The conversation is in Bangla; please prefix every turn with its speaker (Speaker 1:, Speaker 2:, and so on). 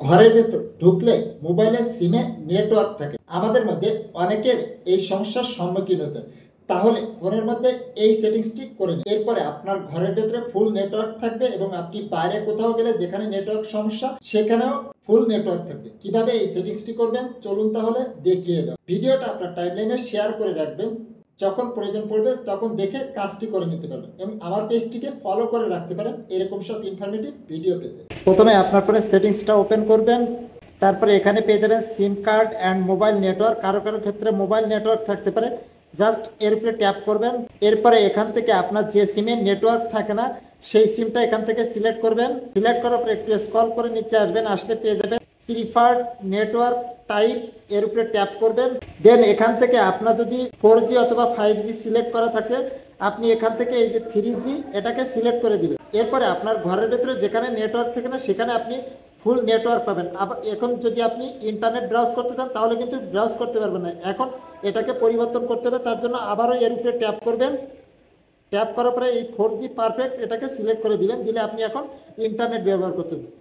Speaker 1: ঘরের ভেতর ঢুকলে মোবাইলের সিমে নেটওয়ার্ক থাকে। আমাদের মধ্যে অনেকের এই সমস্যার সম্মুখীন হতে হয়। তাহলে ফোনের মধ্যে এই সেটিংসটি করে নিন। এরপরে আপনার ঘরের ভেতরে ফুল নেটওয়ার্ক থাকবে এবং আপনি বাইরে কোথাও গেলে যেখানে নেটওয়ার্ক সমস্যা সেখানেও ফুল নেটওয়ার্ক থাকবে। কিভাবে এই সেটিংসটি করবেন চলুন তাহলে দেখিয়ে দাও। ভিডিওটা আপনার টাইমলাইনে শেয়ার করে রাখবেন, যখন প্রয়োজন পড়বে তখন দেখে কাজটি করে নিতে পারবেন এবং আমার পেজটিকে ফলো করে রাখতে পারেন এরকম সব ইনফরমেটিভ ভিডিও পেতে। প্রথমে আপনার ফোনের সেটিংসটা ওপেন করবেন, তারপরে এখানে পেয়ে যাবেন সিম কার্ড অ্যান্ড মোবাইল নেটওয়ার্ক। কারো কারো ক্ষেত্রে মোবাইল নেটওয়ার্ক থাকতে পারে, জাস্ট এর উপরে ট্যাপ করবেন। এরপরে এখান থেকে আপনার যে সিমের নেটওয়ার্ক থাকে না সেই সিমটা এখান থেকে সিলেক্ট করবেন। সিলেক্ট করার পরে একটু স্ক্রল করে নিচে আসবেন, আসলে পেয়ে যাবেন প্রিফার্ড নেটওয়ার্ক টাইপ, এর উপরে ট্যাপ করবেন। দেন এখান থেকে আপনার যদি 4G অথবা 5G সিলেক্ট করা থাকে আপনি এখান থেকে এই যে 3G এটাকে সিলেক্ট করে দিবেন। এরপরে আপনার ঘরের ভেতরে যেখানে নেটওয়ার্ক থাকে না সেখানে আপনি ফুল নেটওয়ার্ক পাবেন। আবার এখন যদি আপনি ইন্টারনেট ব্রাউজ করতে চান তাহলে কিন্তু ব্রাউজ করতে পারবেন না। এখন এটাকে পরিবর্তন করতে হবে, তার জন্য আবারও এর উপরে ট্যাপ করবেন। ট্যাপ করার পরে এই 4G পারফেক্ট এটাকে সিলেক্ট করে দিবেন, দিলে আপনি এখন ইন্টারনেট ব্যবহার করতে পারবেন।